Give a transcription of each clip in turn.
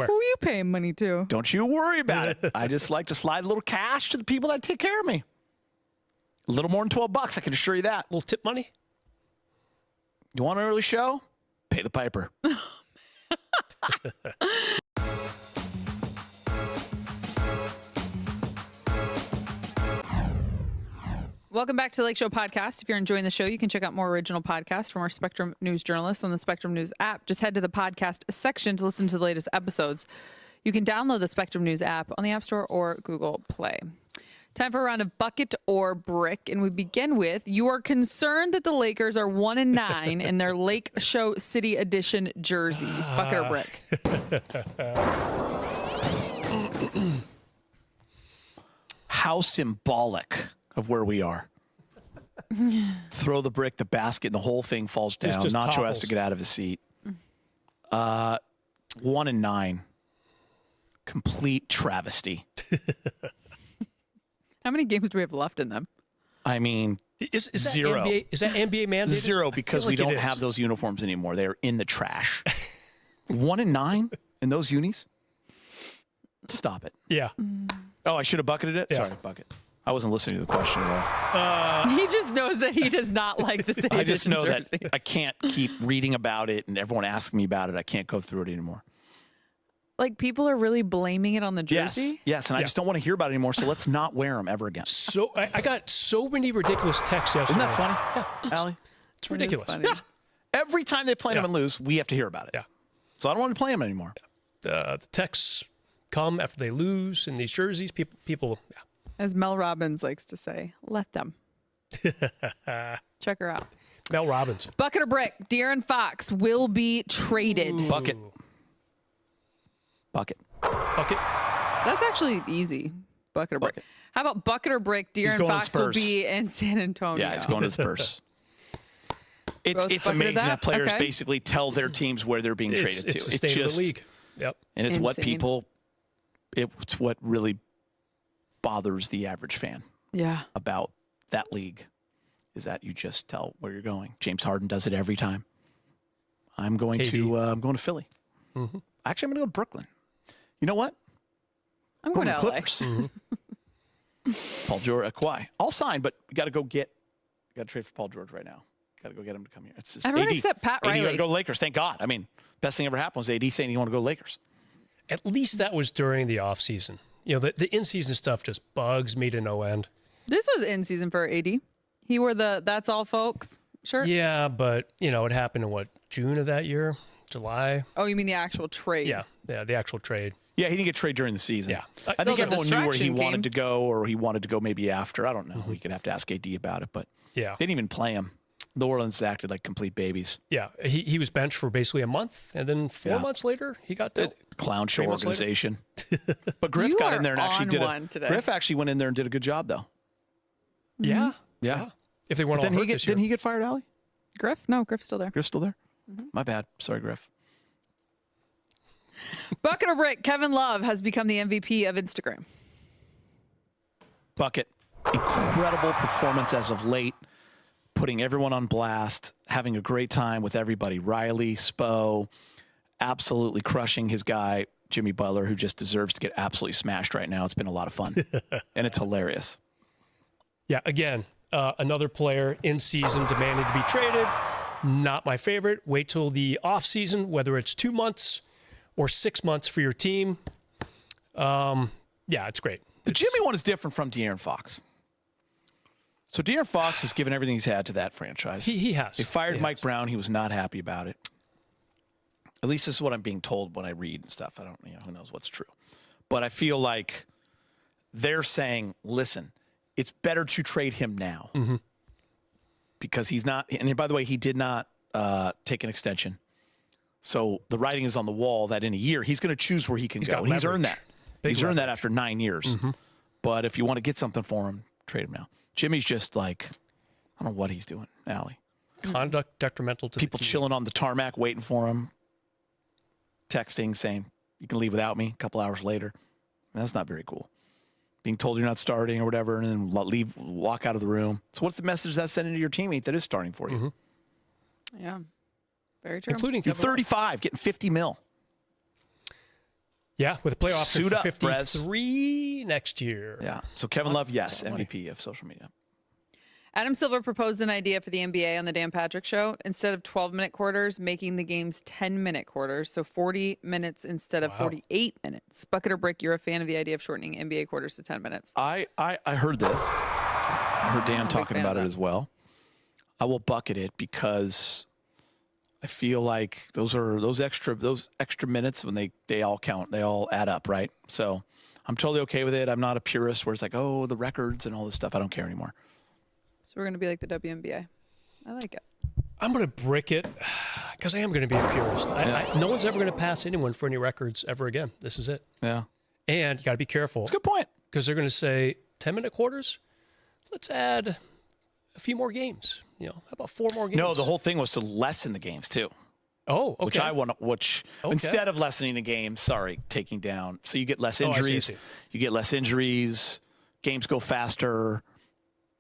Where? Who are you paying money to? Don't you worry about it. I just like to slide a little cash to the people that take care of me. A little more than $12, I can assure you that. A little tip money? You want an early show? Pay the piper. Welcome back to the Lakeshow podcast. If you're enjoying the show, you can check out more original podcasts from our Spectrum News journalists on the Spectrum News app. Just head to the podcast section to listen to the latest episodes. You can download the Spectrum News app on the App Store or Google Play. Time for a round of bucket or brick, and we begin with, you are concerned that the Lakers are 1-9 in their Lakeshow City Edition jerseys. Bucket or brick? How symbolic of where we are. Throw the brick, the basket, and the whole thing falls down. Nacho has to get out of his seat. 1-9. Complete travesty. How many games do we have left in them? I mean, Is zero. Is that NBA mandated? Zero, because we don't have those uniforms anymore. They're in the trash. 1-9 in those unis? Stop it. Yeah. Oh, I should have bucketed it? Yeah. Sorry, bucket. I wasn't listening to the question at all. He just knows that he does not like the City I just Edition know jerseys. that I can't keep reading about it and everyone asking me about it. I can't go through it anymore. Like, people are really blaming it on the Yes, jersey? yes, and I just don't want to hear about it anymore, so let's not wear them ever again. So I got so many ridiculous texts yesterday. Isn't that funny? Yeah. Allie? It's ridiculous. It is funny. Yeah. Every time they play them and lose, we have to hear about it. Yeah. So I don't want to play them anymore. The texts come after they lose in these jerseys. People yeah. As Mel Robbins likes to say, let them. Check her out. Mel Robbins. Bucket or brick, De'Aaron Fox will be traded. Bucket. Bucket. Bucket. That's actually easy. Bucket or brick. Bucket. How about bucket or brick? going De'Aaron to the Fox will Spurs. be in San Antonio. Yeah, it's going to the Spurs. Both It's bucketed amazing that players Okay. basically tell their teams where they're being traded to. It's the state of the league. Yep. And it's what Insane. it's what really bothers the average fan Yeah. about that league is that you just tell where you're going. James Harden does it every time. I'm going to Philly. Mm-hmm. Actually, I'm going to go to Brooklyn. You know what? I'm going to LA. Clippers. Paul George, Kawhi. All signed, but you got to trade for Paul George right now. Got to go get him to come here. It's just Everyone AD. except Pat AD Riley. got to go to Lakers. Thank God. I mean, best thing ever happened was AD saying he wanted to go to Lakers. At least that was during the off season. You know, the in-season stuff just bugs me to no end. This was in season for AD. He wore the That's All Folks shirt? Yeah, but, you know, it happened in June of that year? July? Oh, you mean the actual trade? Yeah, the actual trade. Yeah, he didn't get traded during the season. Yeah. I think the everyone knew where he distraction wanted came. to go, or he wanted to go maybe after. I don't know. We could have to ask AD about it, but Yeah. they didn't even play him. New Orleans acted like complete babies. Yeah, he was benched for basically a month, and then 4 Yeah. months later, he got dealt. Clown show 3 months later. organization. But Griff You got are in there and actually on did one today. Griff actually went in there and did a good job, though. Yeah. Yeah. If they weren't all hurt this year. Didn't he get fired, Allie? Griff? No, Griff's still there. Griff's still there? My bad. Sorry, Griff. Bucket or brick, Kevin Love has become the MVP of Instagram. Bucket. Incredible performance as of late. Putting everyone on blast. Having a great time with everybody. Riley, Spo. Absolutely crushing his guy, Jimmy Butler, who just deserves to get absolutely smashed right now. It's been a lot of fun. And it's hilarious. Yeah, again, another player in season demanding to be traded. Not my favorite. Wait till the off season, whether it's 2 months or 6 months for your team. Yeah, it's great. The Jimmy one is different from De'Aaron Fox. So De'Aaron Fox has given everything he's had to that franchise. He has. They fired He Mike has. Brown. He was not happy about it. At least this is what I'm being told when I read and stuff. I don't, who knows what's true. But I feel like they're saying, listen, it's better to trade him now. Mm-hmm. Because he's not, and by the way, he did not take an extension. So the writing is on the wall that in a year, he's going to choose where he can go. got And he's earned leverage. that. Big He's earned that leverage. after 9 years. But if you want to get something for him, trade him now. Jimmy's just like, I don't know what he's doing, Allie. Conduct detrimental to People the team. chilling on the tarmac waiting for him, texting saying, you can leave without me a couple hours later. That's not very cool. Being told you're not starting or whatever, and then walk out of the room. So what's the message that's sending to your teammate that is starting for you? Yeah. Very true. Including You're Kevin Love. 35, getting $50 million. Yeah, with a playoff Suit for up, 53 next year. Yeah. So Kevin Love, yes, MVP of social media. Adam Silver proposed an idea for the NBA on the Dan Patrick Show. Instead of 12-minute quarters, making the games 10-minute quarters, so 40 minutes instead of 48 minutes. Bucket or brick, you're a fan of the idea of shortening NBA quarters to 10 minutes. I heard this. I heard Dan talking about it as well. I will bucket it because I feel like those extra minutes when they all count, they all add up, right? So I'm totally okay with it. I'm not a purist where it's like, oh, the records and all this stuff. I don't care anymore. So we're going to be like the WNBA. I like it. I'm going to brick it because I am going to be a purist. No one's ever going to pass anyone for any records ever again. This is it. Yeah. And you got to be careful. That's a good point. Because they're going to say 10-minute quarters. Let's add a few more games. How about 4 more games? No, the whole thing was to lessen the games too. Oh, okay. Which I want. Instead of lessening the games, taking down. So you get less injuries. I see. You get less injuries. Games go faster.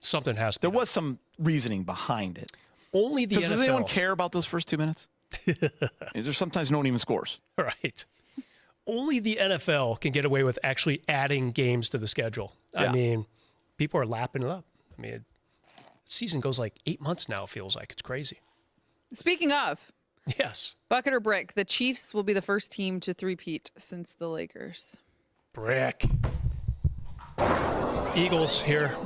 Something has to be There done. was some reasoning behind it. Only the NFL. Does anyone care about those first 2 minutes? There's sometimes no one even scores. Right. Only the NFL can get away with actually adding games to the schedule. Yeah. I mean, people are lapping it up. I mean, the season goes like 8 months now, it feels like. It's crazy. Speaking of, Yes. bucket or brick, the Chiefs will be the first team to three-peat since the Lakers. Brick. Eagles here.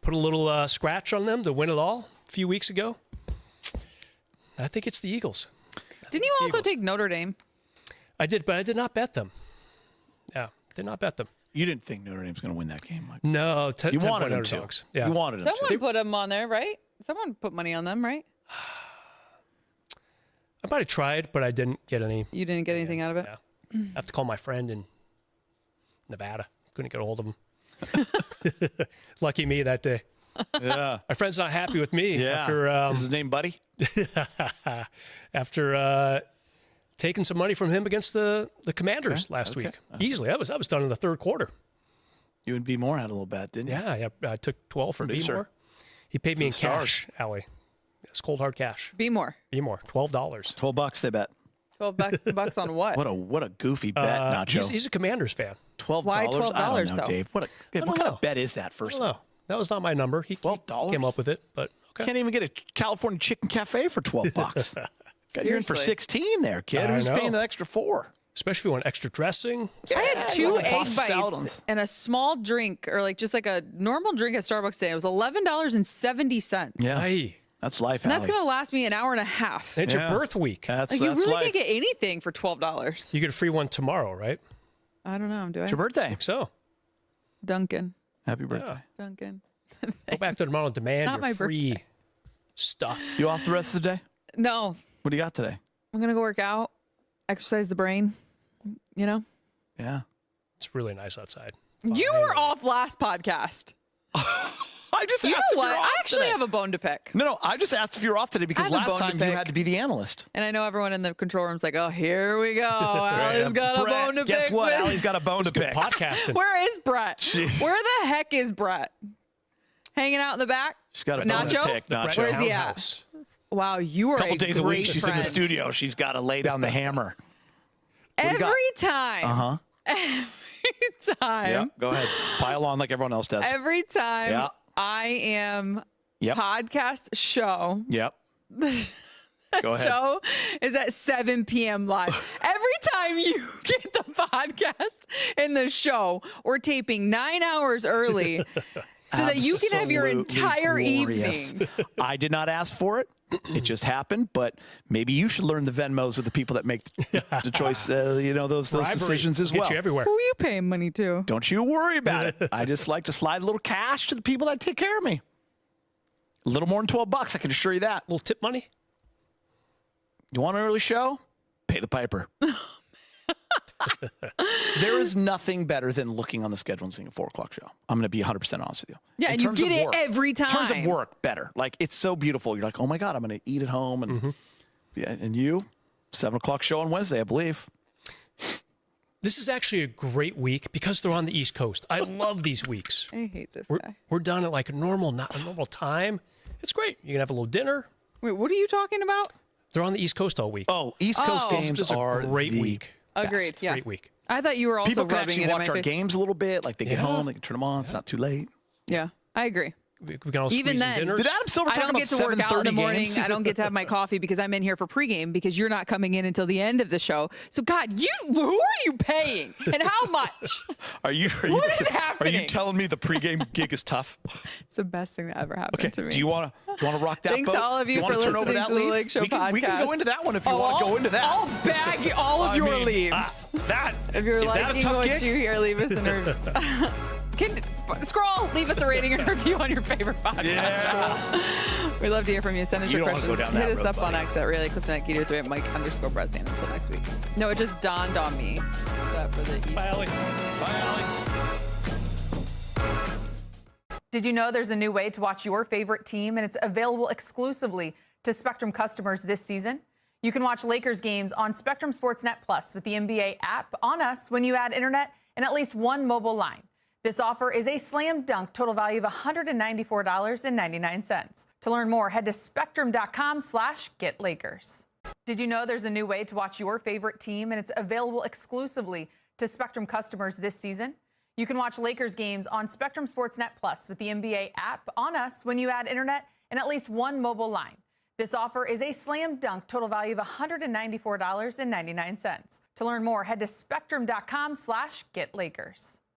Put a little scratch on them to win it all a few weeks ago. I think it's the Eagles. Didn't you also take Notre Dame? I did, but I did not bet them. Yeah, did not bet them. You didn't think Notre Dame's going to win that game, Mike. No, You wanted them underdogs. to. Yeah. You wanted them Someone to. put them on there, right? Someone put money on them, right? I might have tried, but I didn't get any. You didn't get anything out of it? Yeah. I have to call my friend in Nevada. Couldn't get a hold of him. Lucky me that day. Yeah. My friend's not happy with me Yeah. after Is his name Buddy? after taking some money from him against the Commanders last week. Easily. That was done in the third quarter. You and B. Moore had a little bet, didn't you? Yeah, I took 12 from Producer. B-More. He paid me in the stars. cash, Allie. It's cold hard cash. Be more. B-More, $12. $12 they bet. 12 bucks on what? What a goofy bet, Nacho. He's a Commanders fan. $12. Why $12 I don't know, though? Dave. What kind know. of bet is that? First I of don't all, know. That was not my number. He $12? came up with it, but okay. can't even get a California chicken cafe for $12. You're in for Seriously. 16 there, kid. I Who's know. paying the extra 4? Especially if you want extra dressing. I had you 2 want egg pasta salad bites on- and a small drink, or just like a normal drink at Starbucks today. It was $11.70. Yeah. Hey, That's life, And that's Allie. going to last me an hour and a half. it's Yeah. your birth week. That's Like, you really life. can't get anything for $12. You get a free one tomorrow, right? I don't know. Do I? It's your birthday. So Duncan. Happy birthday. Duncan. go back to tomorrow and demand Not your my free birthday. stuff. You off the rest of the day? No, What do you got today? I'm going to go work out, exercise the brain, Yeah. It's really nice outside. You were off last podcast. I just You asked know if what? you're I off actually today. have a bone to pick. No, I just asked if you're off today because I have a last bone to time you pick. had to be the analyst. And I know everyone in the control room's like, oh, here we go. Allie's got a Brett, bone to guess pick. what? with- Allie's got a bone to pick. Podcasting. Where is Brett? Jeez. Where the heck is Brett? Hanging out in the back? She's got a bone Nacho? to pick. Brett Nacho. Where's he at? Townhouse. Wow, you are A couple a days a great week, she's in the friend. studio. She's got to lay down the hammer. do you got? Every time. Uh-huh. Every time. Yeah, go ahead. Pile on like everyone else does. Every time Yeah. I am Yep. podcast show. Yep. Go ahead. Show is at 7 p.m. live. Every time you get the podcast and the show, we're taping 9 hours early so that you can have your Absolutely entire glorious. evening. I did not ask for it. It just happened, but maybe you should learn the Venmos of the people that make the choice, those Bribery decisions as get well. you everywhere. Who are you paying money to? Don't you worry about it. I just like to slide a little cash to the people that take care of me. A little more than $12, I can assure you that. Little tip money. You want an early show? Pay the piper. There is nothing better than looking on the schedule and seeing a 4 o'clock show. I'm going to be 100% honest with you. Yeah, In and you terms of get it work- every In terms of time. work, better. Like, it's so beautiful. You're like, oh my God, I'm going to eat at home. And yeah, and you, 7 o'clock show on Wednesday, I believe. This is actually a great week because they're on the East Coast. I love these weeks. I hate this We're, guy. we're done at like a normal time. It's great. You can have a little dinner. Wait, what are you talking about? They're on the East Coast all week. Oh, East Coast Oh. games This is a are great the week. Agreed. best. Yeah. Great week. I thought you were also People can rubbing actually it in watch my our face. games a little bit. Like they get Yeah. home, they can turn them on. It's not too late. Yeah, I agree. We can all Even squeeze in then- dinners. Did Adam Silver I talk don't about get to work out in the 7:30 morning. games? I don't get to have my coffee because I'm in here for pregame because you're not coming in until the end of the show. So, God, who are you paying and how much? What is happening? Are you telling me the pregame gig is tough? It's the best thing that ever happened Okay. to me. Do you want to rock that Thanks boat? to all of you wanna for turn over listening that to the leaf? Lake Show we can podcast. go into that one if you want to go into that. I'll bag all of your leaves. If You're is that a liking tough what gig? you hear, leave us a scroll, leave us a rating and review on your favorite podcast. Yeah. We'd love to hear from you. Send us You your don't wanna go questions. down Hit that us road, up on buddy. X at Relay Clifton at Keto 3 at Mike_Bresnahan. Until next week. No, it just dawned on me that for the East. Bye, Allie. Bye, Allie. Did you know there's a new way to watch your favorite team and it's available exclusively to Spectrum customers this season? You can watch Lakers games on Spectrum SportsNet Plus with the NBA app on us when you add internet and at least one mobile line. This offer is a slam dunk total value of $194.99. To learn more, head to spectrum.com/getlakers. Did you know there's a new way to watch your favorite team and it's available exclusively to Spectrum customers this season? You can watch Lakers games on Spectrum SportsNet Plus with the NBA app on us when you add internet and at least one mobile line. This offer is a slam dunk total value of $194.99. To learn more, head to spectrum.com/getlakers.